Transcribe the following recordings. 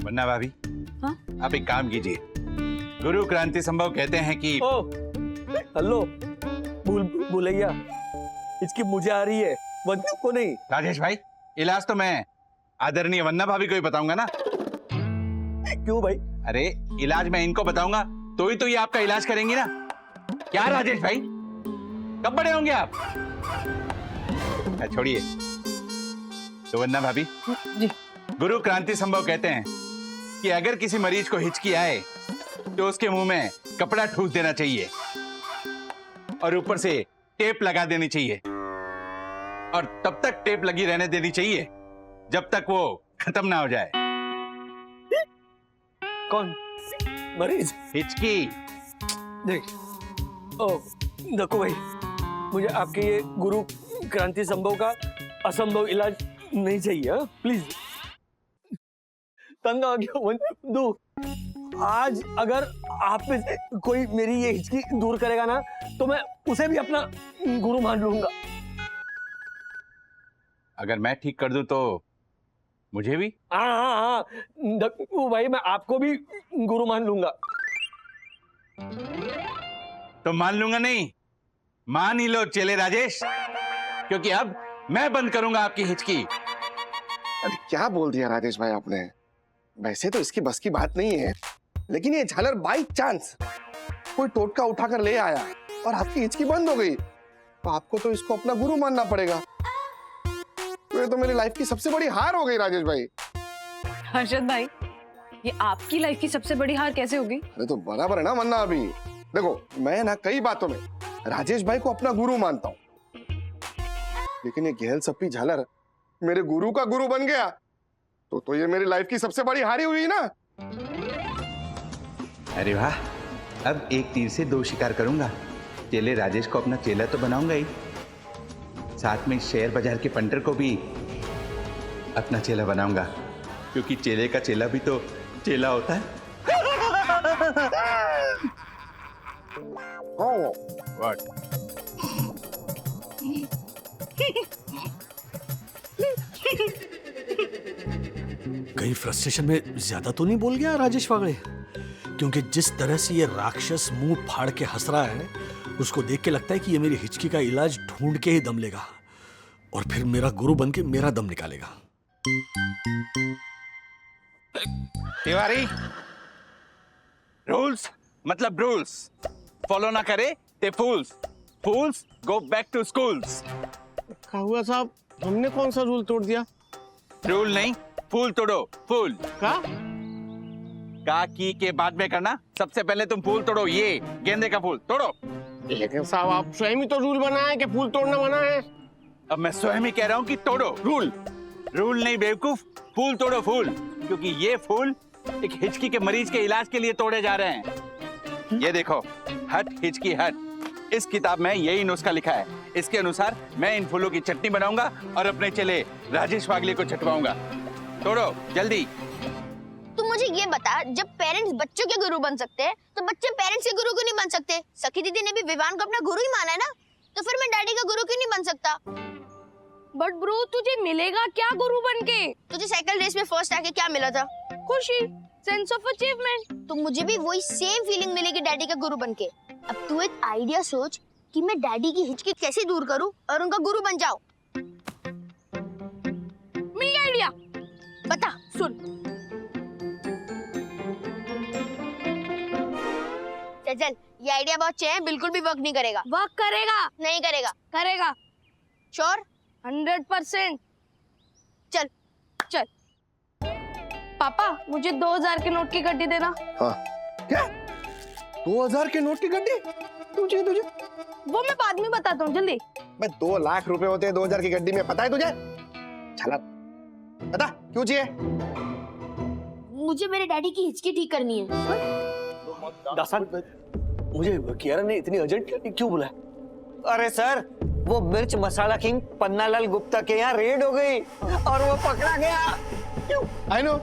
वन्ना भाभी, हाँ? आप एक काम कीजिए। गुरु क्रांति संभव कहते हैं कि ओ, हेलो, भूलैया, इसकी मुझे आ रही है, वन्ना को नहीं। राजेश भाई, इलाज तो मैं आदरणीय वन्ना भाभी को ही बताऊंगा ना। क्यों भाई? अरे इलाज मैं इनको बताऊंगा तो ही ये आपका इलाज करेंगी ना। क्या राजेश भाई, कब बड़े होंगे आप? छोड़िए। तो वन्ना भाभी जी। गुरु क्रांति संभव कहते हैं कि अगर किसी मरीज को हिचकी आए तो उसके मुंह में कपड़ा ठूस देना चाहिए और ऊपर से टेप लगा देनी चाहिए और तब तक टेप लगी रहने देनी चाहिए जब तक वो खत्म ना हो जाए। कौन मरीज? हिचकी। देख, ओ देखो भाई, मुझे आपके ये गुरु क्रांति संभव का असंभव इलाज नहीं चाहिए, हाँ? प्लीज, तंग आ गया दो। आज अगर आप में से कोई मेरी ये हिचकी दूर करेगा ना तो मैं उसे भी अपना गुरु मान लूंगा। अगर मैं ठीक कर दूं तो मुझे भी? हाँ, भाई मैं आपको भी गुरु मान लूंगा। तो मान लूंगा नहीं, मान ही लो चेले राजेश, क्योंकि अब मैं बंद करूंगा आपकी हिचकी। अरे क्या बोल दिया राजेश भाई आपने? वैसे तो इसकी बस की बात नहीं है, लेकिन ये झालर बाई चांस कोई टोटका उठाकर ले आया और आपकी हिचकी बंद हो गई, तो आपको तो इसको अपना गुरु मानना पड़ेगा। तो ये तो मेरी लाइफ की सबसे बड़ी हार हो गई राजेश भाई। हर्षद भाई, ये आपकी लाइफ की सबसे बड़ी हार कैसे होगी? अरे तो बराबर है ना वन्ना। अभी देखो, मैं ना कई बातों में राजेश भाई को अपना गुरु मानता हूँ, लेकिन ये गेहल सप्पी झालर मेरे गुरु का गुरु बन गया तो ये मेरी लाइफ की सबसे बड़ी हारी हुई ना। अरे वाह, अब एक तीर से दो शिकार करूंगा। चेले राजेश को अपना चेला तो बनाऊंगा ही, साथ में शेयर बाजार के पंटर को भी अपना चेला बनाऊंगा, क्योंकि चेले का चेला भी तो चेला होता है। What? कहीं फ्रस्ट्रेशन में ज्यादा तो नहीं बोल गया राजेश वागड़े? क्योंकि जिस तरह से ये राक्षस मुंह फाड़ के हंस रहा है, उसको देख के लगता है कि ये मेरी हिचकी का इलाज ढूंढ के ही दम लेगा और फिर मेरा गुरु बन के मेरा दम निकालेगा। तिवारी, रूल्स मतलब रूल्स फॉलो ना करे ते फूल्स, फूल्स गो बैक टू स्कूल्स। क्या हुआ साहब, हमने कौन सा रूल तोड़ दिया? रूल नहीं, फूल तोड़ो, फूल। का की के बाद में करना, सबसे पहले तुम फूल तोड़ो, ये गेंदे का फूल तोड़ो। लेकिन साहब आप स्वयं ही तो रूल बनाए कि फूल तोड़ना मना है। अब मैं स्वयं ही कह रहा हूँ कि तोड़ो रूल। रूल नहीं बेवकूफ, फूल तोड़ो फूल, क्योंकि ये फूल एक हिचकी के मरीज के इलाज के लिए तोड़े जा रहे हैं। ये देखो, हट हिचकी हट, इस किताब में यही नुस्खा लिखा है। इसके अनुसार मैं इन फूलों की चटनी बनाऊंगा और अपने चेले राजेश वागले को छटवाऊंगा। तोड़ो जल्दी। तू मुझे ये बता, जब पेरेंट्स बच्चों के गुरु बन सकते हैं तो बच्चे पेरेंट्स के गुरु क्यों नहीं बन सकते? सखी दीदी ने भी विवान को अपना गुरु ही माना है ना, तो फिर मैं डैडी का गुरु क्यों नहीं बन सकता? बट ब्रो, तुझे मिलेगा क्या गुरु बनके? तुझे साइकिल रेस में फर्स्ट आके क्या मिला था? खुशी, सेंस ऑफ अचीवमेंट। तो मुझे भी वही सेम फीलिंग मिलेगी डैडी का गुरु बनके। अब तू एक आइडिया सोच कि मैं डैडी की हिचकी कैसे दूर करूं और उनका गुरु बन जाऊं। मिल गया आइडिया, बता। सुन। चल, ये आइडिया बहुत अच्छे है, बिल्कुल भी वर्क नहीं करेगा। वर्क करेगा। नहीं करेगा। करेगा। श्योर? 100%। चल चल। पापा, मुझे 2000 के नोट की गड्डी देना। हाँ, क्या 2000 के नोट की गड्डी? तुझे वो मैं बाद में बताता हूँ, जल्दी। मैं 2 लाख रुपए होते हैं 2000 की गड्डी में, पता है तुझे? चला बता, क्यों चाहिए? मुझे मेरे डैडी की हिचकी ठीक करनी है। दासान, मुझे कियारा ने इतनी अर्जेंट क्यों बुलाया? अरे सर, वो मिर्च मसाला किंग पन्नालाल गुप्ता के यहाँ रेड हो गई और वो पकड़ा गया। I know.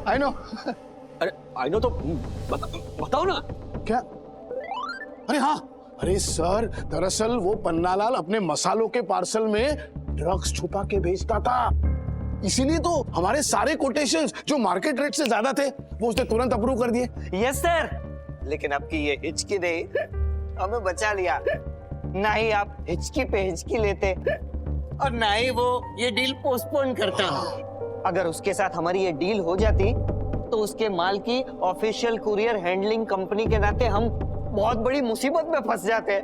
अरे आई नो तो बताओ ना। क्या? अरे हाँ, अरे सर, दरअसल वो पन्नालाल अपने मसालों के पार्सल में ड्रग्स छुपा के बेचता था, इसीलिए तो हमारे सारे कोटेशंस जो मार्केट रेट से ज्यादा थे वो उसने तुरंत अप्रूव कर दिए। यस सर, लेकिन आपकी ये हिचकी ने हमें बचा लिया। ना ही आप हिचकी पे हिचकी लेते और ना ही वो ये डील पोस्टपोन करता। अगर उसके साथ हमारी ये डील हो जाती तो उसके माल की ऑफिशियल कुरियर हैंडलिंग कंपनी के नाते हम बहुत बड़ी मुसीबत में फंस जाते।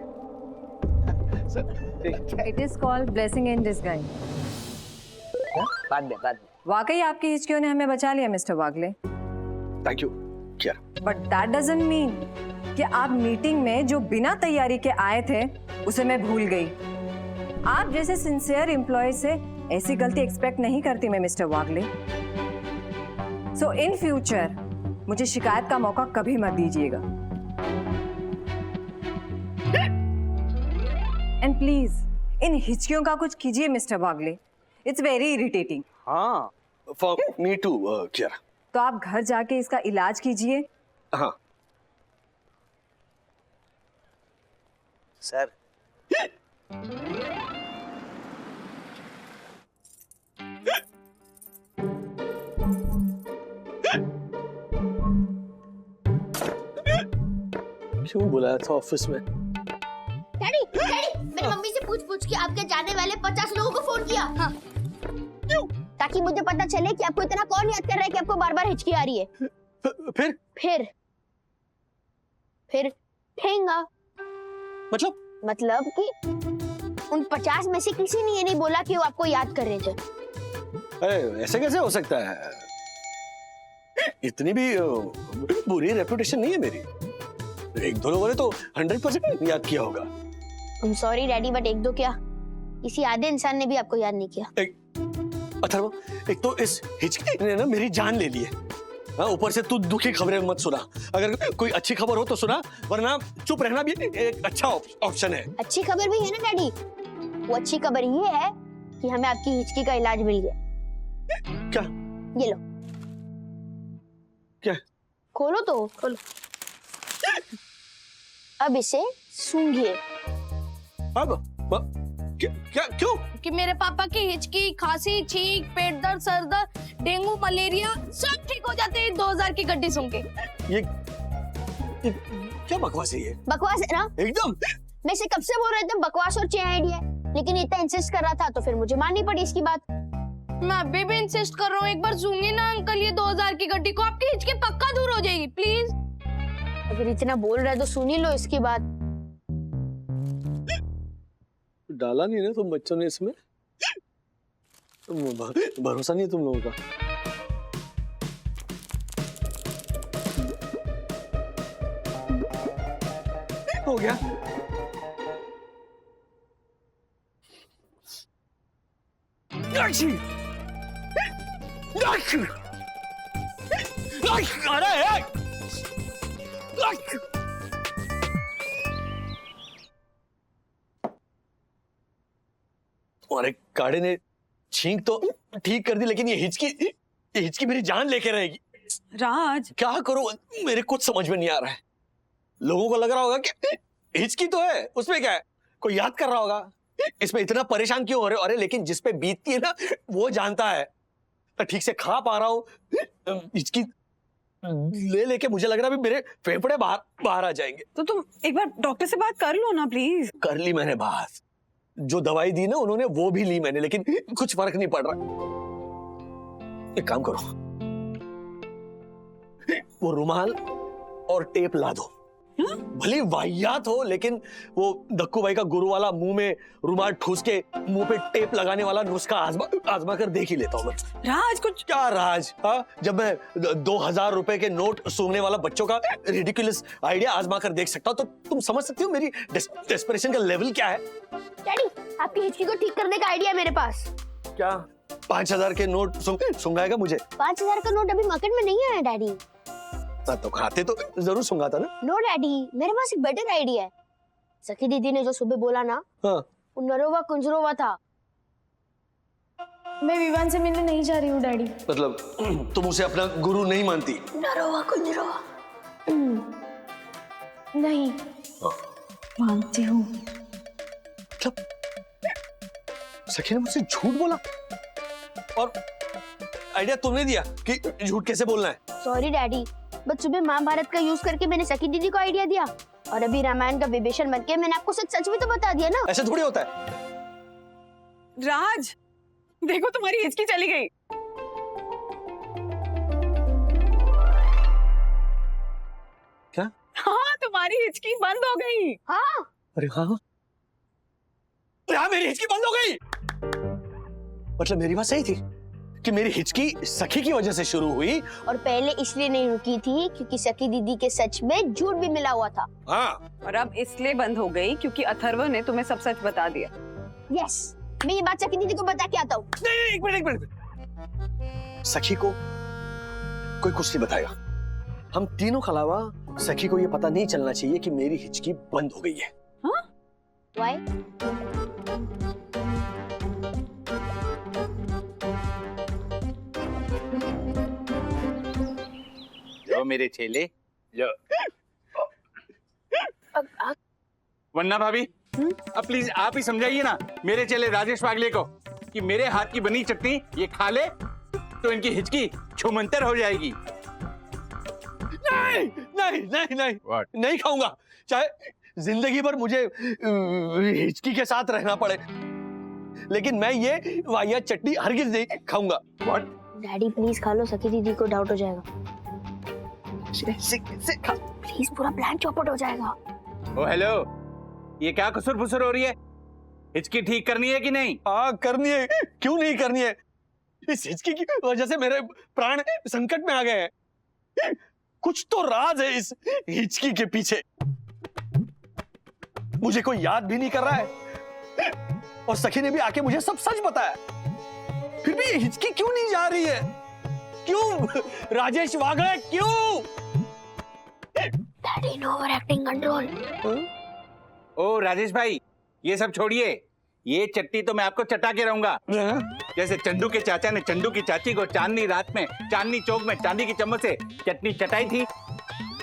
It is called blessing in disguise. बाद में वाकई आपकी हिचकियों ने हमें बचा लिया मिस्टर वागले। थैंक यू क्या? बट दैट डजंट मीन कि आप मीटिंग में जो बिना तैयारी के आए थे उसे मैं भूल गई। आप जैसे सिंसियर एम्प्लॉय से ऐसी गलती एक्सपेक्ट नहीं करती मैं mister Wagle. So in future मुझे शिकायत का मौका कभी मत दीजिएगा। एंड प्लीज इन हिचकियों का कुछ कीजिए mister Wagle. It's very irritating. हाँ, फॉर मी टू क्या? तो आप घर जाके इसका इलाज कीजिए। हाँ सर। क्यों बुलाया था ऑफिस में? डैडी मैंने मम्मी से पूछ के आपके जाने वाले 50 लोगों को फोन किया। हाँ। क्यों? ताकि मुझे पता चले कि आपको इतना कौन याद कर रहा है कि आपको बार-बार हिचकी आ रही है। फिर ठेंगा। मतलब कि उन 50 में से किसी ने ये नहीं बोला कि वो आपको याद कर रहे थे। अरे ऐसे कैसे हो सकता है? इतनी भी बुरी रेपुटेशन नहीं है मेरी। एक दो लोगों ने तो 100% याद किया होगा। सॉरी डैडी, बट एक दो क्या, किसी आधे इंसान ने भी आपको याद नहीं किया। अथर्व, एक तो इस हिचकी ने ना मेरी जान ले ली है। हाँ, ऊपर से तू दुखी खबरें मत सुना। अगर कोई अच्छी खबर हो तो सुना, वरना चुप रहना भी एक अच्छा ऑप्शन है। अच्छी खबर भी है ना डैडी। वो अच्छी खबर ये है कि हमें आपकी हिचकी का इलाज मिल गया। क्या? ये लो। क्या? खोलो तो खोलो। अब इसे सूंघिए। अब क्या क्यों? कि मेरे पापा की हिचकी, खांसी, छींक, पेट दर्द, सर दर्द, डेंगू, मलेरिया सब ठीक हो जाते हैं 2000 की गड्डी सूंघ के। ये क्या बकवास है ये? बकवास है ना? एकदम। मैं इसे कब से बोल रहे थे बकवास और चे आइडिया, लेकिन इतना इंसिस्ट कर रहा था तो फिर मुझे माननी पड़ी इसकी बात। मैं अभी भी इंसिस्ट कर रहा हूँ, एक बार सूंघिए ना अंकल ये 2000 की गड्डी को, आपकी हिचकी पक्का दूर हो जाएगी प्लीज। अगर इतना बोल रहे तो सुन ही लो इसकी बात। डाला नहीं ना तुम बच्चों ने इसमें? भरोसा नहीं है तुम लोगों का। हो गया। तुम्हारे काढ़े ने छींक तो ठीक कर दी, लेकिन ये हिचकी मेरी जान लेके रहेगी। राज, क्या करूं, मेरे कुछ समझ में नहीं आ रहा है। लोगों को लग रहा होगा कि हिचकी तो है, उसमें क्या है, कोई याद कर रहा होगा। इसमें इतना परेशान क्यों हो रहे हो? अरे लेकिन जिस पे बीतती है ना वो जानता है। मैं ठीक से खा पा रहा हूं, हिचकी ले लेके मुझे लग रहा है मेरे फेफड़े बाहर आ जाएंगे। तो तुम एक बार डॉक्टर से बात कर लो ना प्लीज। कर ली मैंने बात, जो दवाई दी ना उन्होंने वो भी ली मैंने, लेकिन कुछ फर्क नहीं पड़ रहा। एक काम करो, वो रुमाल और टेप ला दो। भली वाहियात हो, लेकिन वो दक्कू भाई का गुरु वाला मुंह में रुमाल ठूस के मुंह पे टेप लगाने वाला नुस्खा आजमा कर देख ही लेता हूँ मैं। राज, कुछ क्या राज? हाँ, जब मैं 2000 रुपए के नोट सूंघने वाला बच्चों का रिडिकुलस आइडिया आजमा कर देख सकता हूँ, तो तुम समझ सकती हो मेरी डेस्परेशन का लेवल क्या है। डैडी, आपकी हिचकी को ठीक करने का आइडिया है मेरे पास। क्या 5000 के नोट सूंघाएगा मुझे? 5000 का नोट अभी मार्केट में नहीं आया डैडी। तो खाते तो जरूर सूंघाता ना। नो डैडी, मेरे पास एक बेटर आइडिया है। सखी दीदी ने जो सुबह बोला ना, हाँ। वो नरोवा कुंजरोवा था। मैं विवान से मिलने नहीं जा रही हूँ डैडी। मतलब तुम उसे अपना गुरु नहीं मानती? नरोवा कुंजरोवा नहीं। हाँ। मानती हूँ। सखी ने मुझसे झूठ बोला और आइडिया तुमने दिया कि झूठ कैसे बोलना है। सॉरी डैडी, बट सुबह महाभारत का यूज करके मैंने सखी दीदी को आइडिया दिया और अभी रामायण का विभीषण बन के मैंने आपको सच सच भी तो बता दिया ना। ऐसे थोड़ी होता है। राज, देखो तुम्हारी हिचकी चली गई। क्या? हाँ, तुम्हारी हिचकी बंद हो गई। हाँ। अरे हाँ, मेरी हिचकी बंद हो गई। मतलब मेरी बात सही थी कि मेरी हिचकी सखी की वजह से शुरू हुई। और पहले इसलिए नहीं रुकी थी क्योंकि सखी दीदी के सच में झूठ भी मिला हुआ था। हाँ। और अब इसलिए बंद हो गई क्योंकि अथर्व ने तुम्हें सब सच बता दिया। यस, मैं ये बात सखी दीदी को बता के आता हूँ। नहीं, एक मिनट। सखी को कोई कुछ नहीं बताएगा। हम तीनों के अलावा सखी को ये पता नहीं चलना चाहिए कि मेरी हिचकी बंद हो गई है। हाँ? Why? लो मेरे चेले, लो। वन्ना भाभी, अब प्लीज आप ही समझाइए ना मेरे चेले राजेश वागले को कि मेरे हाथ की बनी चटनी ये खा ले तो इनकी हिचकी छुमंतर हो जाएगी। नहीं नहीं नहीं नहीं What? नहीं खाऊंगा, चाहे जिंदगी भर मुझे हिचकी के साथ रहना पड़े, लेकिन मैं ये वाहियात चटनी हरगिज नहीं खाऊंगा। What? डैडी प्लीज खा लो, सखी दीदी को डाउट हो जाएगा। प्लीज पूरा प्लान चौपट हो जाएगा। ओ हेलो, ये क्या कसुर फुसुर हो रही है? हिचकी ठीक करनी है कि नहीं? हाँ करनी है, क्यों नहीं करनी है? इस हिचकी की वजह से मेरे प्राण संकट में आ गए हैं। कुछ तो राज है इस हिचकी के पीछे, मुझे कोई याद भी नहीं कर रहा है और सखी ने भी आके मुझे सब सच बताया, फिर भी ये हिचकी क्यों नहीं जा रही है? क्यों राजेश वागले, क्यों? Daddy no over acting control. ओ राजेश भाई, ये सब छोड़िए, ये चट्टी तो मैं आपको चटा के रहूंगा। जैसे चंदू के चाचा ने चंदू की चाची को चांदनी रात में चांदनी चौक में चांदी की चम्मच से चटनी चटाई थी,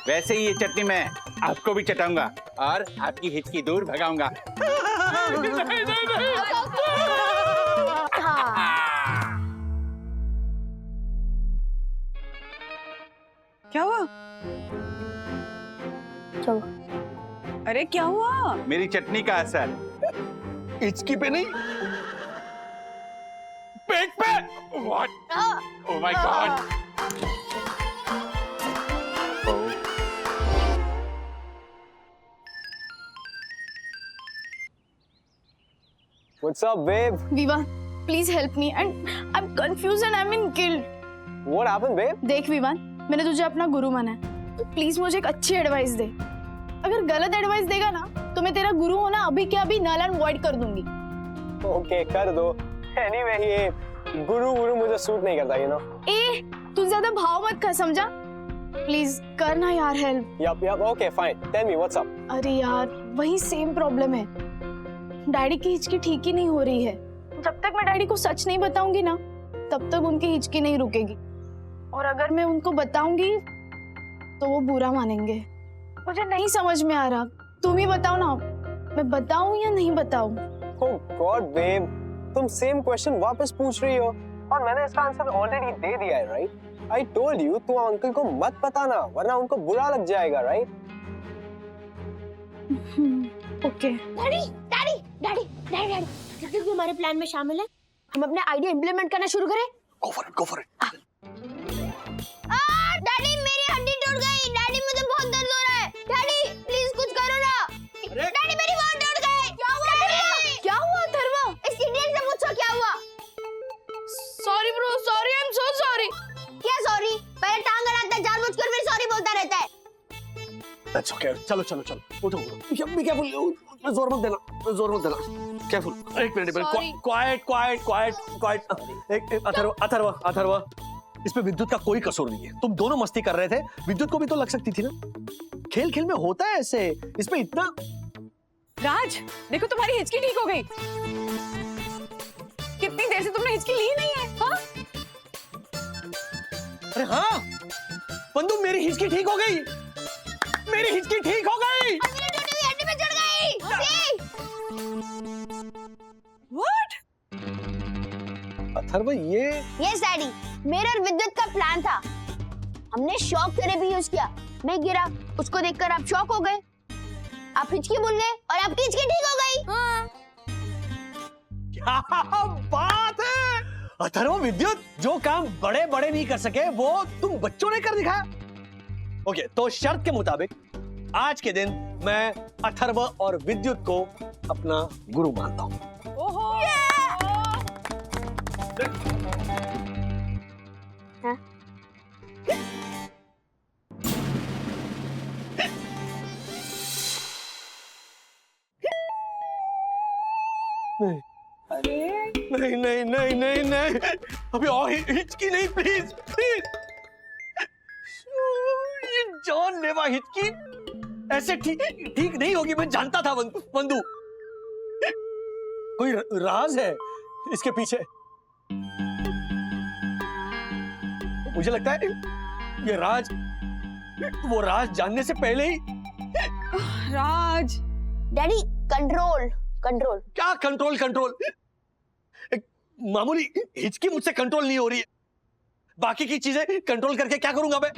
वैसे ही ये चटनी मैं आपको भी चटाऊंगा और आपकी हिचकी दूर भगाऊंगा। क्या हुआ? चलो। अरे क्या हुआ? मेरी चटनी का असर हिचकी पे नहीं, पेट पे। What? Oh my God! What's up, babe? विवा, please help me and I am confuse and I am in guilt. What happened, babe? देख विवान, मैंने तुझे अपना गुरु माना है, तो प्लीज मुझे एक अच्छी एडवाइस दे। अगर गलत एडवाइस देगा ना तो मैं तेरा गुरु होना अभी के अभी नल एंड वॉइड कर दूंगी। Okay, कर दो। Anyway, ये गुरु मुझे सूट नहीं करता, you know? ए, तू ज्यादा भाव मत खा, समझा? प्लीज करना यार help. Yup, okay, fine. Tell me, what's up? अरे यार, वही सेम प्रॉब्लम है, डैडी की हिचकी ठीक ही नहीं हो रही है। जब तक मैं डैडी को सच नहीं बताऊंगी ना, तब तक उनकी हिचकी नहीं रुकेगी, और अगर मैं उनको बताऊंगी तो वो बुरा मानेंगे। मुझे नहीं समझ में आ रहा, तुम ही बताओ ना, मैं बताऊं या नहीं बताऊं? Oh God, babe, तुम सेम क्वेश्चन वापस पूछ रही हो और मैंने इसका आंसर ऑलरेडी दे दिया है, राइट? I told you, तुम अंकल को मत बताना, वरना उनको बुरा लग जाएगा, right? Okay. Daddy daddy daddy daddy daddy जल्दी भी हमारे प्लान में शामिल है, हम अपने आइडिया इम्प्लीमेंट करना शुरू करें। Go for it, go for it. Daddy मेरी हड्डी टूट गई, डैडी मुझे बहुत दर्द हो रहा है, डैडी प्लीज कुछ करो ना। डैडी मेरी वाट टूट गई। क्या हुआ? क्या हुआ अथर्वा? इस इडियट से पूछो क्या हुआ। Sorry bro, sorry, I am so sorry. क्या सॉरी? पहले टांग अड़ाता है, जानबूझकर फिर सॉरी बोलता रहता है। That's okay. चलो उठो। Be careful, जोर मत देना, careful. एक मिनट, Sorry. quiet. एक अथर्व, इसमें विद्युत का कोई कसूर नहीं है, तुम दोनों मस्ती कर रहे थे, विद्युत को भी तो लग सकती थी ना, खेल में होता है ऐसे, इसमें इतना। राज, देखो तुम्हारी हिचकी ठीक हो गई। कितनी देर से तुमने हिचकी ली नहीं है? हाँ? अरे हाँ, बंधु, मेरी हिचकी ठीक हो गई। मेरी टूटी हुई हड्डी में चढ़ गई। What? अथर्व ये यस डैडी, मेरा और विद्युत का प्लान था। हमने शॉक थेरेपी यूज किया। मैं गिरा, उसको देखकर आप शॉक हो गए, आप हिचकी बोल गए और आपकी हिचकी ठीक हो गई। हाँ। क्या बात है अथर्व, विद्युत जो काम बड़े बड़े नहीं कर सके वो तुम बच्चों ने कर दिखाया। ओके, तो शर्त के मुताबिक आज के दिन मैं अथर्व और विद्युत को अपना गुरु मानता हूं। नहीं नहीं नहीं नहीं नहीं, अभी और हिचकी नहीं, प्लीज प्लीज। ये जॉन लेवा हिचकी ऐसे ठीक नहीं होगी, मैं जानता था बंधु। कोई राज है इसके पीछे। मुझे लगता है ये राज, वो राज जानने से पहले ही। राज। Daddy control control. क्या कंट्रोल कंट्रोल? एक मामूली हिचकी मुझसे कंट्रोल नहीं हो रही है, बाकी की चीजें कंट्रोल करके क्या करूंगा मैं?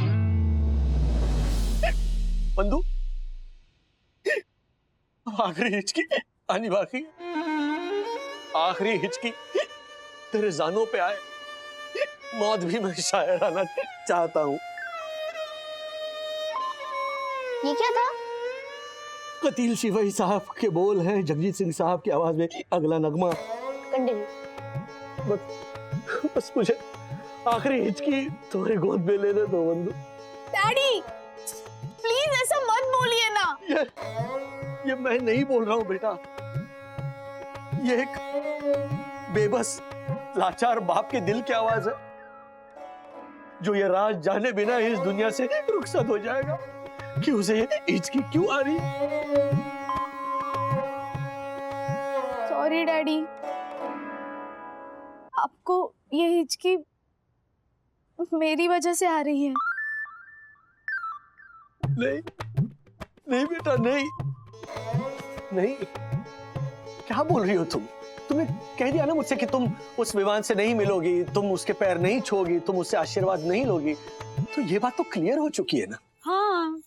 बंधु, आखिरी हिचकी आनी बाकी, आखिरी हिचकी तेरे जानों पे आए, मौत भी मैं शायर आना चाहता हूं। ये क्या था? कतील शिवाई साहब के बोल हैं, जगजीत सिंह साहब की आवाज में अगला नगमा। कंटिन्यू। बस मुझे आखिरी हिचकी तुम्हारी गोद में लेने दो बंधु। डैडी प्लीज ऐसा मत बोलिए ना। ये मैं नहीं बोल रहा हूं बेटा, ये एक बेबस लाचार बाप के दिल की आवाज है, जो ये राज जाने बिना इस दुनिया से रुखसत हो जाएगा कि उसे ये हिचकी क्यों आ रही। सॉरी डैडी, आपको ये हिचकी मेरी वजह से आ रही है। नहीं नहीं बेटा, नहीं नहीं, क्या बोल रही हो तुम? तुमने कह दिया ना मुझसे कि तुम उस विवान से नहीं मिलोगी, तुम उसके पैर नहीं छूओगी, तुम उससे आशीर्वाद नहीं लोगी, तो ये बात तो क्लियर हो चुकी है ना। हाँ।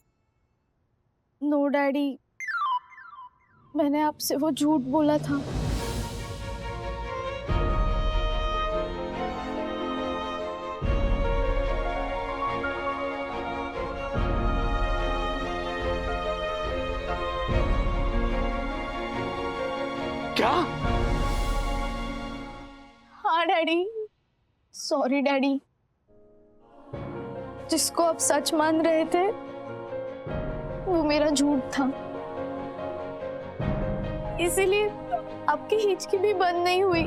नो डैडी, मैंने आपसे वो झूठ बोला था। क्या? हाँ डैडी, सॉरी डैडी। जिसको आप सच मान रहे थे वो मेरा झूठ था, इसीलिए आपकी हिचकी भी बंद नहीं हुई।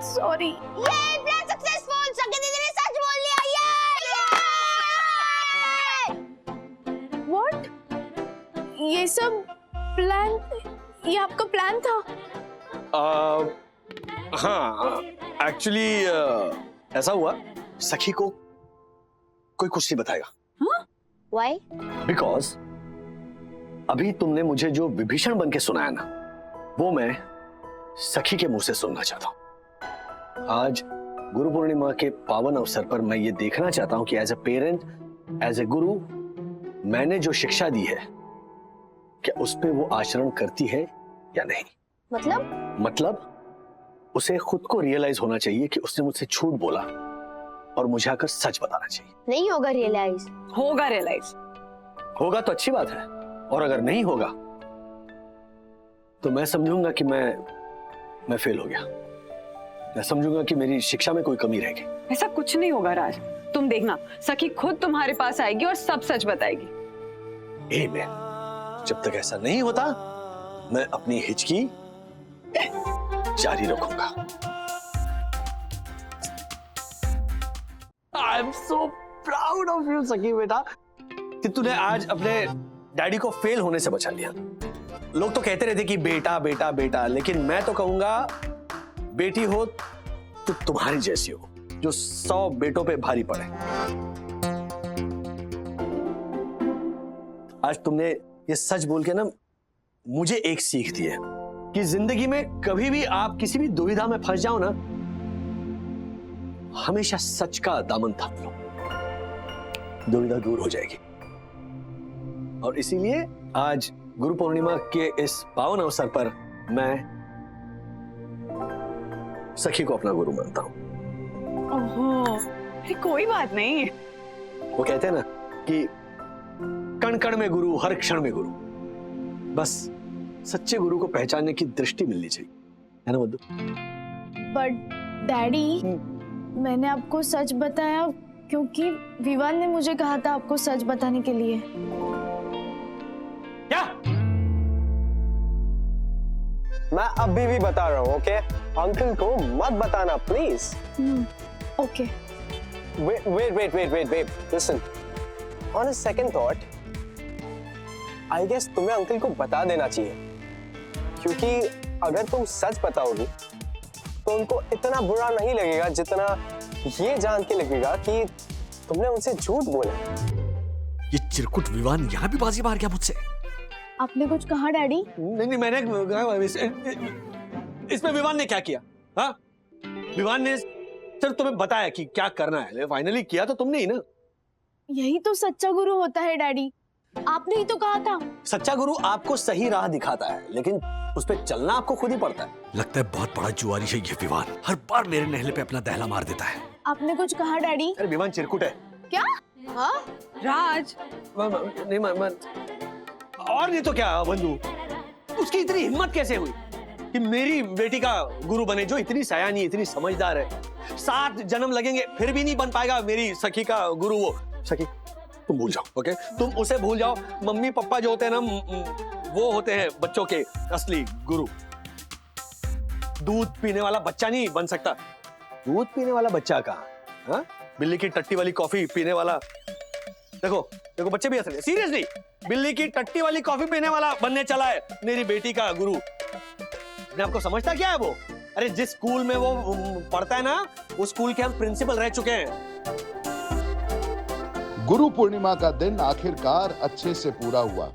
सॉरी। ये प्लान सक्सेसफुल, सगे दीदी ने सच बोल लिया। ये व्हाट? ये सब प्लान, ये आपका प्लान था? हाँ, एक्चुअली ऐसा हुआ, सखी को कोई कुछ नहीं बताएगा। Why? बिकॉज अभी तुमने मुझे जो विभीषण बन के सुनाया ना, वो मैं सखी के मुंह से सुनना चाहता हूं। आज गुरु पूर्णिमा के पावन अवसर पर मैं ये देखना चाहता हूं कि as a parent, as a guru, मैंने जो शिक्षा दी है क्या उस पे वो आचरण करती है या नहीं। मतलब उसे खुद को रियलाइज होना चाहिए कि उसने मुझसे झूठ बोला और मुझे आकर सच बताना चाहिए। नहीं होगा रियलाइज। होगा रियलाइज। होगा तो अच्छी बात है, और अगर नहीं होगा तो मैं समझूंगा कि मैं फेल हो गया। मैं समझूंगा कि मेरी शिक्षा में कोई कमी रह गई। ऐसा कुछ नहीं होगा राज, तुम देखना, सखी खुद तुम्हारे पास आएगी और सब सच बताएगी। जब तक ऐसा नहीं होता मैं अपनी हिचकी जारी रखूंगा। I am so proud of you सखी बेटा, कि तूने आज अपने डैडी को फेल होने से बचा लिया। लोग तो कहते रहते कि बेटा बेटा बेटा, लेकिन मैं तो कहूंगा बेटी हो तो तुम्हारी जैसी हो, जो 100 बेटों पे भारी पड़े। आज तुमने ये सच बोल के ना मुझे एक सीख दी है कि जिंदगी में कभी भी आप किसी भी दुविधा में फंस जाओ ना, हमेशा सच का दामन थाम लो, दुविधा दूर हो जाएगी। और इसीलिए आज गुरु पूर्णिमा के इस पावन अवसर पर मैं सखी को अपना गुरु मानता हूं। ओहो, अरे कोई बात नहीं। वो कहते हैं ना कि कण कण में गुरु, हर क्षण में गुरु। बस सच्चे गुरु को पहचानने की दृष्टि मिलनी चाहिए, है ना मधु? बट डैडी, मैंने आपको सच बताया क्योंकि विवान ने मुझे कहा था आपको सच बताने के लिए। क्या? मैं अभी भी बता रहा हूँ, ओके? अंकल को मत बताना please. Okay. Wait. Listen. On a second thought, I guess तुम्हें अंकल को बता देना चाहिए, क्योंकि अगर तुम सच बताओगी तो उनको इतना बुरा नहीं लगेगा जितना ये जान के लगेगा कि तुमने उनसे झूठ बोला। ये चिरकुट विवान यहाँ भी बाजी मार गया मुझसे। आपने कुछ कहा डैडी? नहीं, मैंने इसमें विवान ने क्या किया? हाँ, विवान ने सिर्फ तुम्हें बताया कि क्या करना है, फाइनली किया तो तुमने ही ना। यही तो सच्चा गुरु होता है डैडी, आपने ही तो कहा था। सच्चा गुरु आपको सही राह दिखाता है, लेकिन उस पर चलना आपको खुद ही पड़ता है। लगता है बहुत बड़ा जुआरी है ये विवान, हर बार मेरे नहले पे अपना दहला मार देता है। आपने कुछ कहा डैडी? अरे विवान चिरकुट है। क्या? हाँ? राज, नहीं और नहीं तो क्या बंधु, उसकी इतनी हिम्मत कैसे हुई कि मेरी बेटी का गुरु बने, जो इतनी सयानी, इतनी समझदार है। 7 जन्म लगेंगे फिर भी नहीं बन पाएगा मेरी सखी का गुरु। वो सखी तुम भूल जाओ, ओके? तुम उसे भूल जाओ। मम्मी पापा जो होते हैं ना, वो होते हैं बच्चों के असली गुरु। दूध पीने वाला बच्चा नहीं बन सकता। दूध पीने वाला बच्चा कहाँ? हाँ? बिल्ली की टट्टी वाली कॉफी पीने वाला। देखो बच्चे भी हंस, सीरियसली बिल्ली की टट्टी वाली कॉफी पीने वाला बनने चला है मेरी बेटी का गुरु। मैं आपको समझता क्या है वो? अरे जिस स्कूल में वो पढ़ता है ना, उस स्कूल के हम प्रिंसिपल रह चुके हैं। गुरु पूर्णिमा का दिन आखिरकार अच्छे से पूरा हुआ।